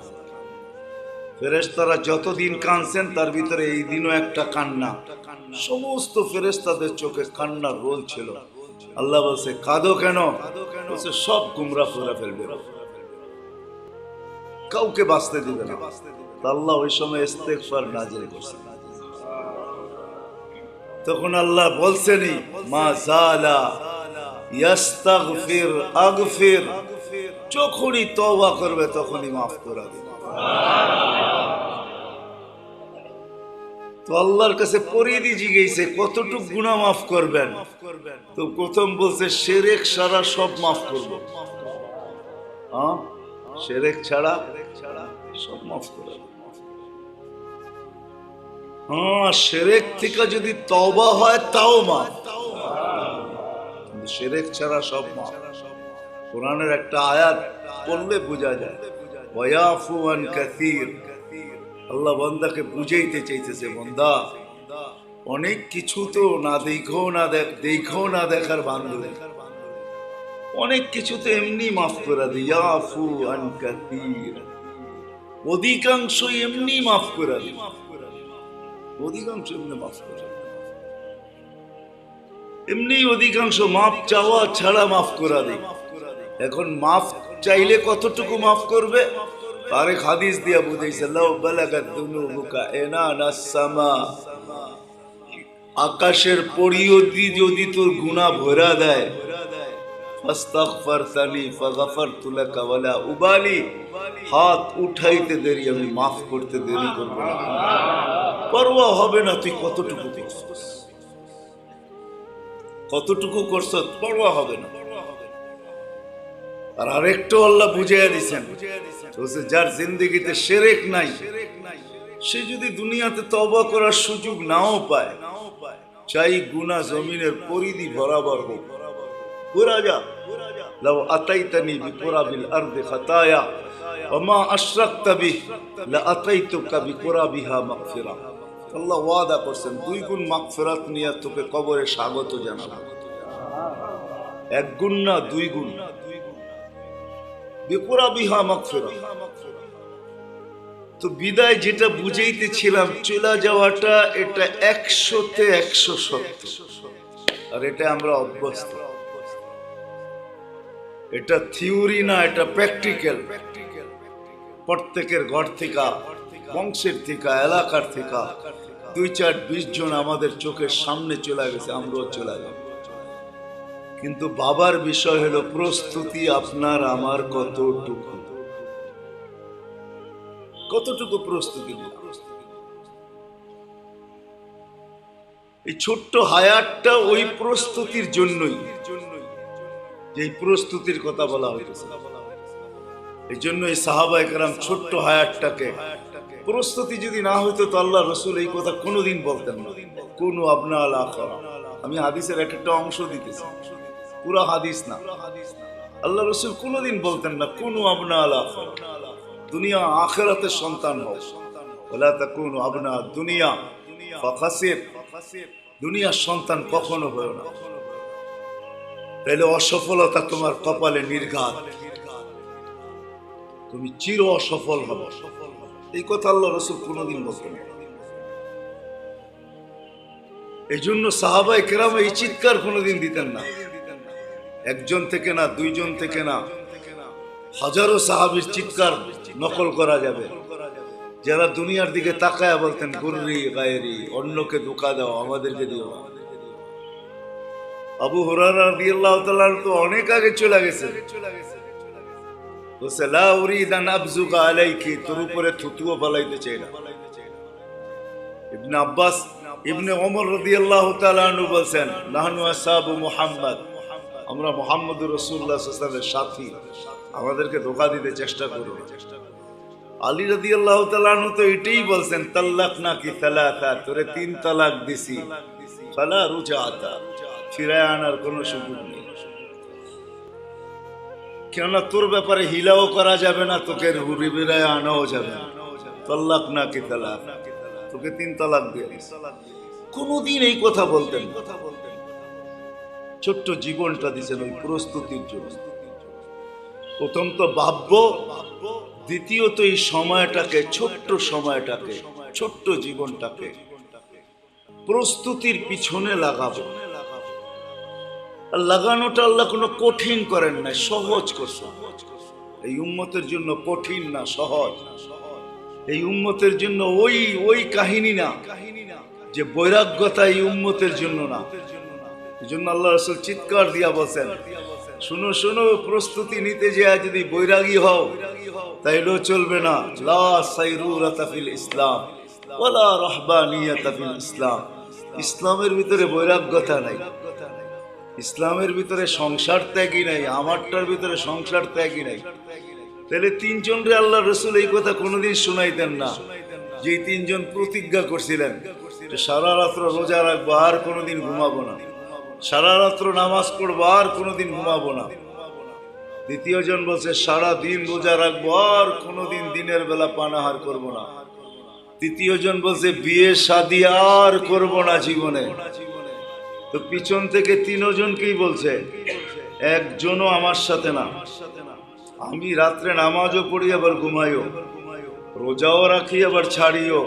ফেরেশতারা যতদিন কাঁদছেন তার ভিতরে এই দিনও একটা কান্না। সমস্ত ফেরেশতাদের চোখে কান্নার রোল ছিল। আল্লাহ বলছে, কাঁদো কেন? বলছে, সব গুমরা করে ফেলবে, কাউকে বাঁচতে দিবে না। আল্লাহ ওই সময় ইস্তেগফার নাযিল করছে। তখন আল্লাহ বলছেনই, মা জালা ইস্তাগফির আগফির, যখনই তওবা করবে তখনই মাফ করে দিবে। তো আল্লাহর কাছে পরিধি জিজ্ঞেসে কতটুক গুনাহ মাফ করবেন, তো প্রথম বলছে শিরক ছাড়া সব মাফ করব। হ্যাঁ, শিরক ছাড়া সব মাফ করে। হ্যাঁ, শিরক থেকে যদি তওবা হয় তাও মাফ, কিন্তু শিরক ছাড়া সব মাফ। কোরআনের একটা আয়াত পড়লে বোঝা যায়, ওয়ায়াফু আন কাসীর। আল্লাহ বান্দাকে বুঝাইতে চাইতেছে, বান্দা অনেক কিছু তো না দেখো না দেখো না দেখার বান্ধবী, অনেক কিছু তো এমনি মাফ করে দিই। ইয়াফু আন কাসীর, অধিকাংশ এমনি মাফ করে দিই, অধিকাংশ এমনি মাফ করে, এমনি অধিকাংশ মাফ চাওয়া ছাড়া মাফ করে দিই। এখন মাফ চাইলে কতটুকু মাফ করবে? আরেক হাদিস দিয়া বুঝাইছে, লাউ বালাগাত দুনুবুকা ইনানাস সামা, আকাশের পরিধি যদি তোর গুনাহ ভরা দেয়, ফাস্তাগফারতানি ফাগফারতু লাকা ওয়ালা উবালি, হাত উঠাইতে দেরি আমি মাফ করতে দেরি করব না, পরোয়া হবে না তুই কতটুকু করছিস, কতটুকু করছিস পরোয়া হবে না। আর আরেকটু আল্লাহ বুঝাইয়া দিয়েছেন, যার জিন্দেগিতে শিরক নাই, সে যদি দুনিয়াতে তওবা করার সুযোগ নাও পায়, চাই গুনাহ জমিনের পরিধি বরাবর হোক, পুরা যা, লাউ আতাইতানি বিকুরাবিল আরদি খাতায়া ওয়া মা আশরাকতা বিহি লা আতাইতুকা বিকুরাবিহা মাগফিরা। আল্লাহ ওয়াদা করছেন, দুই গুণ মাগফিরাত নিয়ে তোকে কবরে স্বাগত জানাবো। এক গুণ না, দুই গুণ, বিকুরাবিহা মাগফিরা। তো বিদায় যেটা বুঝাইতেছিলাম, চলে যাওয়াটা এটা 100-তে 100 সত্য, আর এটা আমরা অভ্যস্ত। এটা থিওরি না, এটা প্র্যাকটিক্যাল। প্রত্যেকের ঘর থেকে, বংশের থেকে, এলাকার থেকে 2-4-20 জন আমাদের চোখের সামনে চলে গেছে, আমরাও চলে যাব। কিন্তু বাবার বিষয় হলো প্রস্তুতি আপনার আমার কতটুকু, কতটুকু প্রস্তুতি নিলাম। এই ছোট্ট হায়াতটা ওই প্রস্তুতির জন্যই, যে প্রস্তুতির কথা বলা হয়েছে। এই জন্য এই সাহাবায়ে কেরাম ছোট্ট হায়াতটাকে, প্রস্তুতি যদি না হইতো তো আল্লাহ রসুল এই কথা কোনোদিন বলতেন না, কুনু আবনা আল আখিরা। আমি হাদিসের একটা অংশ দিতেছি, পুরো হাদিস না। আল্লাহ রসুল কোনোদিন বলতেন না কুনু আবনা আল আখিরা, দুনিয়া আখিরাতের সন্তান হও, ওয়ালা তাকুনু আবনা দুনিয়া ফাখাসির, দুনিয়ার সন্তান কখনো হয় না, তাহলে অসফলতা তোমার কপালে নির্ঘাত, তুমি চির অসফল হবে। এই কথা আল্লাহ রসুল কোনোদিন বলতেন না। এই জন্য সাহাবায়ে কেরাম এই চিৎকার কোনোদিন দিতেন না, একজন থেকে না, দুইজন থেকে না, হাজারো সাহাবীর চিৎকার নকল করা যাবে, যারা দুনিয়ার দিকে তাকায়া বলতেন গুররি গায়রি, অন্যকে ধোঁকা দাও, আমাদেরকে দিও না। আবু হুরায়রা রাদিয়াল্লাহু তাআলা তো অনেক আগে চলে গেছে, বলছে লা উরিদ আন আবযুকা আলাইকি, তোর উপরে থুতুও ফলাইতে চাই না। ইবনে আব্বাস, ইবনে ওমর রাদিয়াল্লাহু তাআলা আনহু বলছেন নাহনু আসহাবু মুহাম্মদ, আমরা মুহাম্মদুর রাসূলুল্লাহ সাল্লাল্লাহু আলাইহি ওয়াসাল্লামের সাথী, আমাদেরকে ধোঁকা দিতে চেষ্টা করো। আলী রাদিয়াল্লাহু তাআলা আনহু তো এটাই বলছেন তাল্লাকনা কি সালাসা, তোরে 3 তালাক দিছি, ফালা রুজাতা, ফিরায় আনার কোনো সুযোগ নেই। কেননা তোর ব্যাপারে হিলাও করা যাবে না, তোকে ফিরায় আনাও যাবে না। তাল্লাকনা কি তালাক, তোকে 3 তালাক দিয়ে দিছি। কোনদিন এই কথা বলতেন না। ছোট্ট জীবনটা দিয়েছেন ওই প্রস্তুতির জন্য। প্রথম তো ভাববো, দ্বিতীয়ত এই সময়টাকে, ছোট্ট সময়টাকে, ছোট্ট জীবনটাকে প্রস্তুতির পিছনে লাগাবো। আর লাগানোটা আল্লাহ কোনো কঠিন করেন না, সহজ করছেন। এই উম্মতের জন্য কঠিন না, সহজ। এই উম্মতের জন্য ওই কাহিনী না যে বৈরাগ্যতা এই উম্মতের জন্য না। এই জন্য আল্লাহ রাসূল চিৎকার দিয়া বলছেন, শুনো শুনো, প্রস্তুতি নিতে যায় যদি বৈরাগী হও তাইলেও চলবে না। লা সাইরুরাতা ফিল ইসলাম ওয়ালা রাহবানিয়াতা ফিল ইসলাম। ইসলামের ভিতরে বৈরাগ্যতা নাই, ইসলামের ভিতরে সংসার ত্যাগই নাই, আমারটার ভিতরে সংসার ত্যাগই নাই। তাহলে 3 জনরে আল্লাহ রসুল এই কথা কোনোদিন শুনাইতেন না, যে 3 জন প্রতিজ্ঞা করছিলেন যে সারা রাত্র রোজা রাখবো, আর কোনোদিন ঘুমাবো না, সারা রাত্র নামাজ পড়বো, আর কোনোদিন ঘুমাবো না। দ্বিতীয় জন বলছে সারা দিন রোজা রাখবো, আর কোনোদিন দিনের বেলা পানাহার করব না। তৃতীয় জন বলছে বিয়ে শাদী আর করব না জীবনে। তো পিছন থেকে 3 জনকেই বলছে একজনও আমার সাথে না, আমি রাত্রে নামাজও পড়ি আবার ঘুমাইও, রোজাও রাখি আবার ছাড়িও,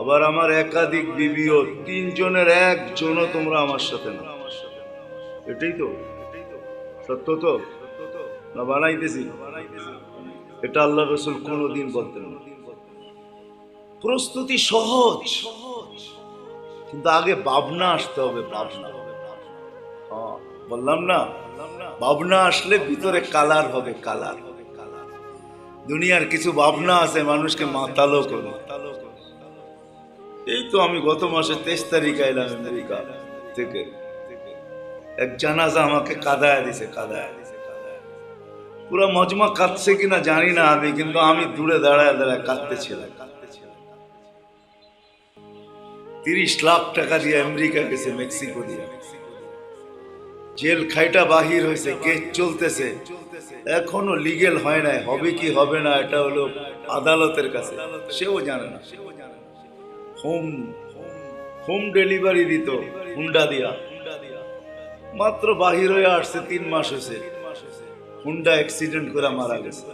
আবার আমার একাধিক বিবিও, 3 জনের একজনও তোমরা আমার সাথে না। এটাই তো সত্য, তো না বানাইতেছি? এটা আল্লাহ রসুল কোনোদিন বলতেন না। প্রস্তুতি সহজ, কিন্তু আগে ভাবনা আসতে হবে। ভাবনা, বললাম না, ভাবনা আসলে ভিতরে কালার হবে, কালার। দুনিয়ার কিছু ভাবনা আছে মানুষকে মাতালো করে। এই তো আমি গত মাসে 23 তারিখ আইলাম আমেরিকা থেকে, এক জানাজা আমাকে কাঁদায় দিছে, কাঁদায় পুরো মজমা কাঁদছে কিনা জানি না আমি, কিন্তু আমি দূরে দাঁড়ায় দাঁড়ায় কাঁদতেছিলাম। 30 লাখ টাকা দিয়ে আমেরিকা গেছে, মেক্সিকো দিয়ে, জেল খাইটা বাহির হয়েছে, কেস চলতেছে, এখনো লিগেল হয় নাই, হবে কি হবে না এটা হলো আদালতের কাছে, সেও জানে না। হোম ডেলিভারি দিত হুন্ডা দিয়া, মাত্র বাহির হয়ে আসছে, 3 মাস হয়েছে, হুন্ডা অ্যাক্সিডেন্ট করে মারা গেছে।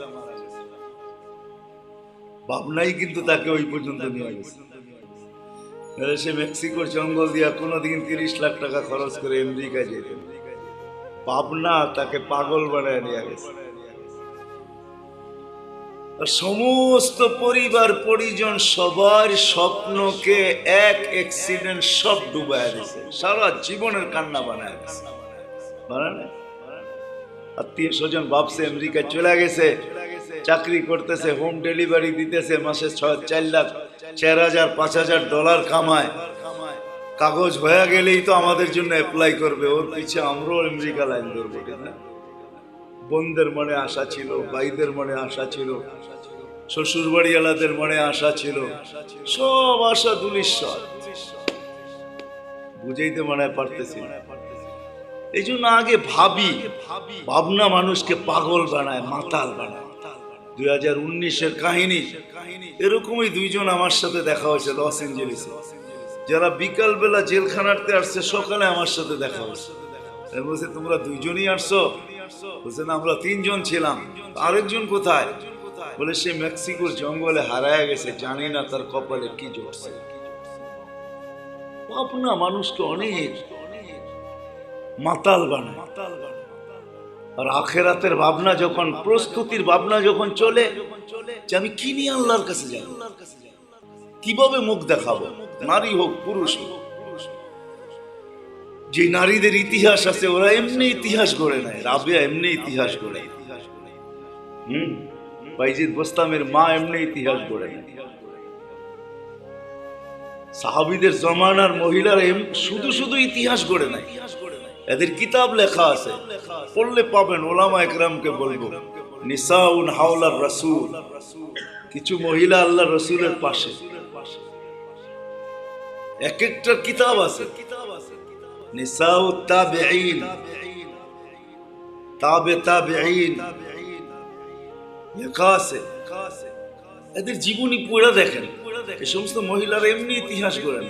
ভাবনাই কিন্তু তাকে ওই পর্যন্ত নিয়ে গেছে। সে মেক্সিকোর জঙ্গল দিয়া কোনোদিন 30 লাখ টাকা খরচ করে আমেরিকায় যেত। ভাবনা তাকে পাগল বানায় নিয়ে গেছে। সমস্ত পরিবার পরিজন সবার স্বপ্নকে এক অ্যাক্সিডেন্ট সব ডুবায় দিয়েছে, সারা জীবনের কান্না বানায় দিয়েছে। মানে না, আত্মীয় স্বজন ভাবছে আমেরিকায় চলে গেছে, চাকরি করতেছে, হোম ডেলিভারি দিতেছে, মাসে 4 লাখ 4,000 5,000 ডলার কামায়, কাগজ হয়ে গেলেই তো আমাদের জন্য অ্যাপ্লাই করবে, ওর পিছে আমরাও আমেরিকা লাইন ধরবো, ঠিক না? বোনদের মনে আশা ছিল, ভাইদের মনে আশা ছিল, শ্বশুর বাড়িওয়ালাদের মনে আশা ছিল, সব আশা ধূলিসাৎ। বুঝাইতে মনে পারতেছি না। এই জন্য আগে ভাবি, ভাবনা মানুষকে পাগল বানায়, মাতাল বানায়। 2019-এর কাহিনী এরকমই দুইজন আমার সাথে দেখা হয়েছে লস এঞ্জেলিসে, যারা বিকাল বেলা জেলখানাতে আসছে, সকালে আমার সাথে দেখা হয়েছে। বলছে তোমরা দুইজনই আসছো? বলছে না, আমরা 3 জন ছিলাম। আরেকজন কোথায়? বলে সে মেক্সিকোর জঙ্গলে হারায় গেছে, জানি না তার কপালে কি জড়ছে। ভাবনা মানুষকে অনেক মাতাল বানায়। আর আখেরাতের ভাবনা যখন, প্রস্তুতির ভাবনা যখন চলে যে আমি কি নিয়ে আল্লাহর কাছে যাব, কিভাবে মুখ দেখাবো, নারী হোক পুরুষ হোক। যে নারীদের ইতিহাস আছে ওরা এমনি ইতিহাস গড়ে নেয়, রাবিয়া এমনি ইতিহাস গড়ে, বাইজিদ বোস্তামের মা এমনি ইতিহাস গড়ে নেয়। সাহাবীদের জমানার মহিলারা শুধু শুধু ইতিহাস গড়ে নেয়, এদের কিতাব লেখা আছে, পড়লে পাবেন। ওলামা একরামকে বলবো, নিসাউন হাওলার রাসূল, কিছু মহিলা আল্লাহ রসুলের পাশে, এক একটা কিতাব আছে। নিসাউ তাবেঈন, তাবেঈন লেখা আছে, এদের জীবনী পড়ে দেখেন। এই সমস্ত মহিলারা এমনি ইতিহাস গড়েন,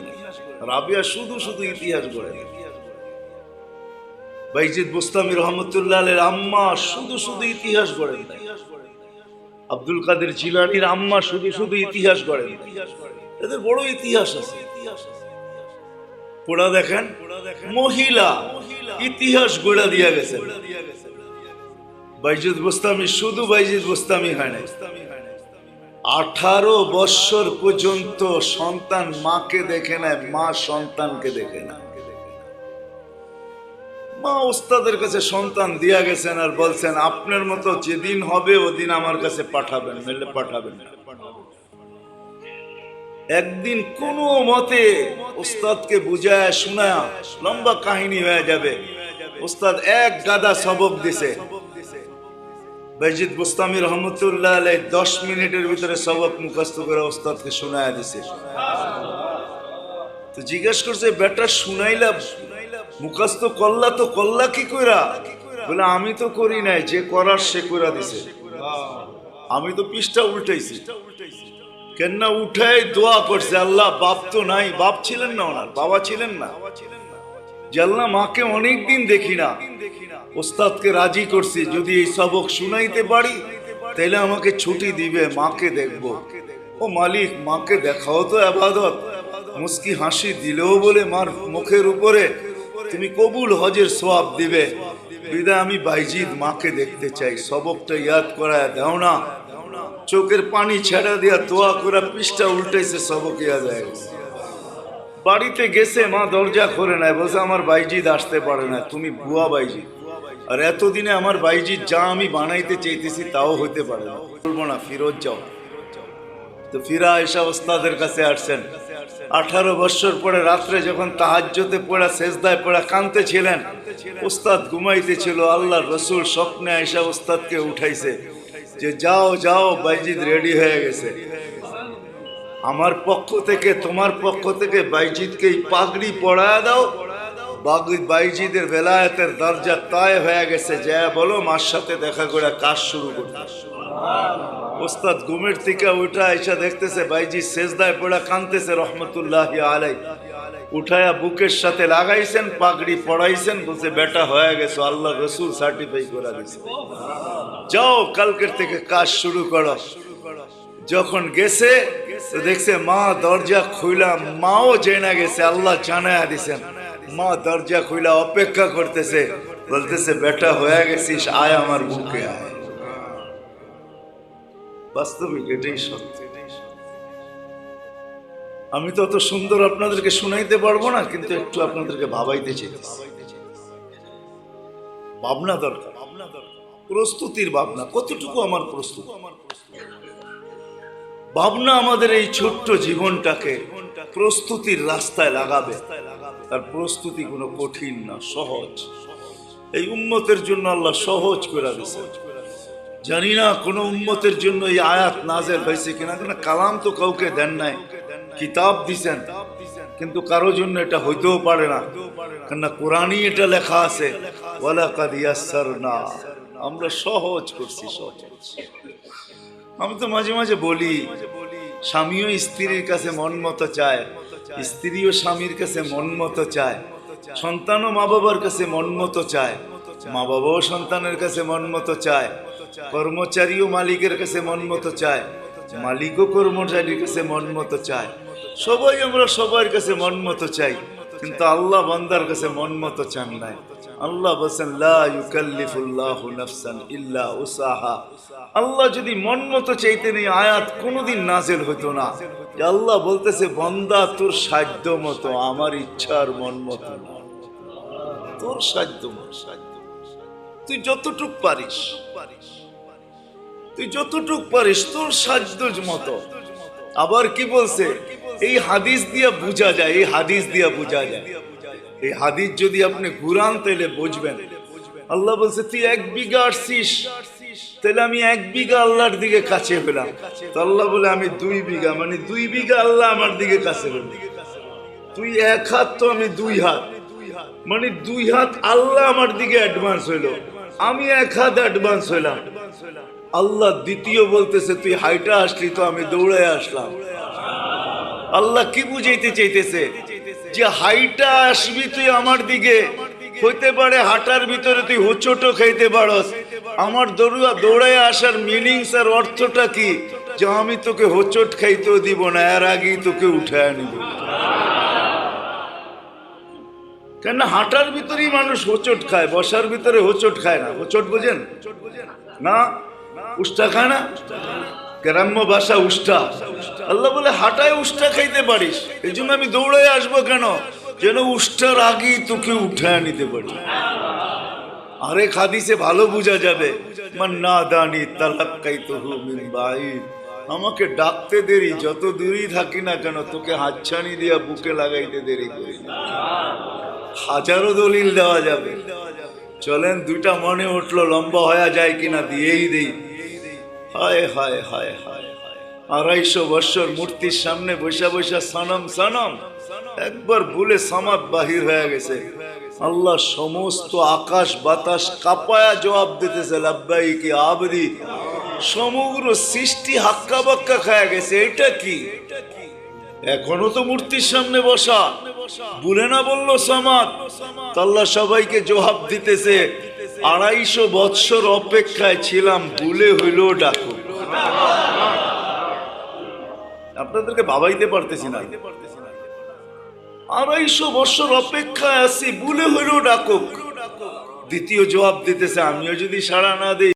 রাবিয়া শুধু শুধু ইতিহাস গড়েন। বাইজিদ বোস্তামি রহমতুল্লাহ আলাইহির আম্মা শুধু শুধু ইতিহাস গড়েন। আব্দুল কাদের জিলানীর আম্মা শুধু শুধু ইতিহাস গড়েন। এদের বড় ইতিহাস আছে, পড়া দেখেন। মহিলা ইতিহাস গড়া দিয়া গেছে। বাইজিদ বোস্তামি শুধু বাইজিদ বোস্তামি হয় না, 18 বছর পর্যন্ত সন্তান মাকে দেখে নেয়, মা সন্তানকে দেখে না। মা ওস্তাদের কাছে সন্তান দিয়া গেছেন আর বলছেন আপনার মতো যেদিন হবে ওদিন আমার কাছে পাঠাবেন, মেলে পাঠাবেন। একদিন কোনো মতে ওস্তাদকে বুঝায় শোনায়, লম্বা কাহিনী হয়ে যাবে। ওস্তাদ এক গাদা সবক দিছে, বাইজিদ বোস্তামি রহমতুল্লাহ আলাইহি 10 মিনিটের ভিতরে সবক মুখস্থ করে ওস্তাদকে শোনায় দিছে। তো জিজ্ঞেস করছে বেটা শুনাইলা, মুখস্থ করলা তো করলা কি কইরা? বলে আমি তো করি নাই, যে করার সে কইরা দিছে। আমি তো পৃষ্ঠা উল্টাইছি। কেননা উঠাই দোয়া করছে, আল্লাহ বাপ তো নাই, বাপ ছিলেন না, ওনার বাবা ছিলেন না, যে আল্লাহ মাকে অনেকদিন দেখি না, ওস্তাদকে রাজি করছি যদি এই সবক শুনাইতে পারি তাহলে আমাকে ছুটি দিবে, মাকে দেখবো। ও মালিক, মাকে দেখাও তো ইবাদত, মুস্কি হাসি দিলেও বলে মার মুখের উপরে তুমি কবুল হজের সওয়াব দিবে। বিদায় আমি বাইজিদ মাকে দেখতে চাই, সবকটা ইয়াদ করায় দাও না। চোখের পানি ছেড়া দিয়া দোয়া করে পৃষ্ঠা উল্টাইছে, সবক ইয়াদ হয়ে গেছে। বাড়িতে গেছে, মা দরজা করে নাই, বলছে আমার বাইজিদ আসতে পারে না, তুমি বুয়া বাইজিদ। আর এতদিনে আমার বাইজিদ যা আমি বানাইতে চাইতেছি তাও হইতে পারে না, বলবো না ফিরোজ যাও। তো ফিরা আয়েশা ওস্তাদের কাছে আসছেন। 18 বছর পরে রাত্রে যখন তাহাজ্জুদে পড়া, সেজদায় পড়া কাঁদতে ছিলেন, ওস্তাদ ঘুমাইতে ছিল, আল্লাহর রসুল স্বপ্নে আয়েশা ওস্তাদকে উঠাইছে যে যাও যাও বাইজিদ রেডি হয়ে গেছে। আমার পক্ষ থেকে তোমার পক্ষ থেকে বাইজিদকে পাগড়ি পরায় দাও, বাইজিদের বেলায়েতের দরজা তয় হয়ে গেছে, যা বলো মার সাথে দেখা করে কাজ শুরু করতে। ওস্তাদ ঘুমের থেকে উঠা এসে দেখতেছে বাইজিদ সেজদায় পড়া কাঁদতেছে রহমতুল্লাহি আলাইহি। উঠায়া বুকের সাথে লাগাইছেন, পাগড়ি পড়াইছেন, বলছে বেটা হয়ে গেছে, আল্লাহ রসুল সার্টিফাই করে দিছে, যাও কালকের থেকে কাজ শুরু করো। যখন গেছে তো দেখছে মা দরজা খুইলা, মাও জেনে গেছে, আল্লাহ জানায়া দিছেন। মা দরজা খুইলা অপেক্ষা করতেছে, বলতেছে বেটা হয়ে গেছিস, আয় আমার বুকে আয়। বাস্তবিক এটাই সত্য। আমি তো অত সুন্দর আপনাদেরকে শুনাইতে পারবো না, কিন্তু একটু আপনাদেরকে ভাবাইতে চাইতেছি। ভাবনা দরকার, প্রস্তুতির ভাবনা। কতটুকু আমার প্রস্তুত ভাবনা আমাদের এই ছোট্ট জীবনটাকে প্রস্তুতির রাস্তায় লাগাবে। তার প্রস্তুতি কোনো কঠিন না, সহজ। এই উম্মতের জন্য আল্লাহ সহজ করে দিয়েছে। জানি না কোন উম্মতের জন্য এই আয়াত নাজেল হয়েছে কিনা, কেন কালাম তো কাউকে দেন নাই, কিতাব দিছেন, কিন্তু কারো জন্য এটা হইতেও পারে না, কেননা কোরআনই এটা লেখা আছে, ওয়ালাকাদ ইয়াসসারনা, আমরা সহজ করছি, সহজ। আমি তো মাঝে মাঝে বলি, স্বামীও স্ত্রীর কাছে মন মতো চায়, স্ত্রীও স্বামীর কাছে মন মতো চায়, সন্তানও মা বাবার কাছে মন মতো চায়, মা বাবাও সন্তানের কাছে মন মতো চায়, কর্মচারীও মালিকের কাছে মন মতো চায়, মালিকও কর্মচারীর কাছে মন মতো চায়। সবাই আমরা সবার কাছে মন মতো চাই, কিন্তু আল্লাহ বান্দার কাছে মন মতো চান নাই। আল্লাহ বলেন লা ইউকাল্লিফুল্লাহু নাফসান ইল্লা উসাহা। আল্লাহ যদি মন মতো চাইতেন এই আয়াত কোনোদিন নাযিল হতো না। যে আল্লাহ বলতেছে বান্দা তোর সাধ্য মতো, আমার ইচ্ছার মন মতো না, তোর সাধ্য মতো, তুই যতটুক পারিস, তুই যতটুক পারিস তোর সাধ্য মতো। আবার কি বলছে, এই হাদিস দিয়া বোঝা যায়, এই হাদিস দিয়া বোঝা যায়। এই হাদিস যদি আপনি ঘুরান তাহলে বুঝবেন। আল্লাহ বলছে তুই 1 বিঘা আসছিস, তাহলে আমি 1 বিঘা আল্লাহর দিকে কাছে পেলাম। তো আল্লাহ বলে আমি 2 বিঘা, মানে 2 বিঘা আল্লাহ আমার দিকে কাছে পেলাম। তুই 1 হাত, তো আমি 2 হাত, মানে 2 হাত আল্লাহ আমার দিকে অ্যাডভান্স হইলো, আমি 1 হাত অ্যাডভান্স হইলাম। আল্লাহ দ্বিতীয় বলতেছে তুই হাইটা আসলি, তো আমি দৌড়ায় আসলাম। আল্লাহ কি বুঝাইতে চাইতেছে, যে হাইটা আসবি তুই আমার দিকে, হইতে পারে হাঁটার ভিতরে তুই হোঁচটও খাইতে পারস। আমার দৌড়ায় আসার মিনিংস আর অর্থটা কি, যে আমি তোকে হোঁচট খাইতেও দিব না, এর আগেই তোকে উঠায় নিব। কেন হাঁটার ভিতরেই মানুষ হোঁচট খায়, বসার ভিতরে হোঁচট খায় না। হোঁচট বোঝেন না? উষ্টা খায় না, গ্রাম্য ভাষা উষ্টা। আল্লাহ বলে হাঁটায় উষ্টা খাইতে পারিস, এই জন্য আমি দৌড়ায় আসবো কেন, যেন উষ্টার আগেই তোকে উঠায় নিতে পারি। আরেক হাদিসে ভালো বোঝা যাবে, মান নাদানি তালাক্কাইতুহু মিন বাঈদ, আমাকে ডাকতে দেরি, যত দূরই থাকি না কেন তোকে হাতছানি দিয়া বুকে লাগাইতে দেরি করি না। হাজারো দলিল দেওয়া যাবে, চলেন 2টা মনে উঠলো, লম্বা হয়ে যায় কিনা দিয়েই দেই। হায় হায় হায় হায়, 250 বছর মূর্তির সামনে বৈশা বৈশা সনম সনম, একবার ভুলে সামাদ বাহির হয়ে গেছে। আল্লাহ সমস্ত আকাশ বাতাস কাঁপায়া জবাব দিতেছে লাব্বাইকি আবদি, সমগ্র সৃষ্টি হাক্কা বাক্কা খায়া গেছে। এটা কি, এখনো তো মূর্তির সামনে বসা, ভুলে না বললো সামাদ। আল্লাহ সবাইকে জবাব দিতেছে 250 বৎসর অপেক্ষায় ছিলাম, ভুলে হইল ডাকো। আপনাদেরকে ভাবাইতে পারতেছি না, 250 বৎসর অপেক্ষায় আছি, ভুলে হইল ডাকো। দ্বিতীয় জবাব দিতেছে আমিও যদি সাড়া না দেই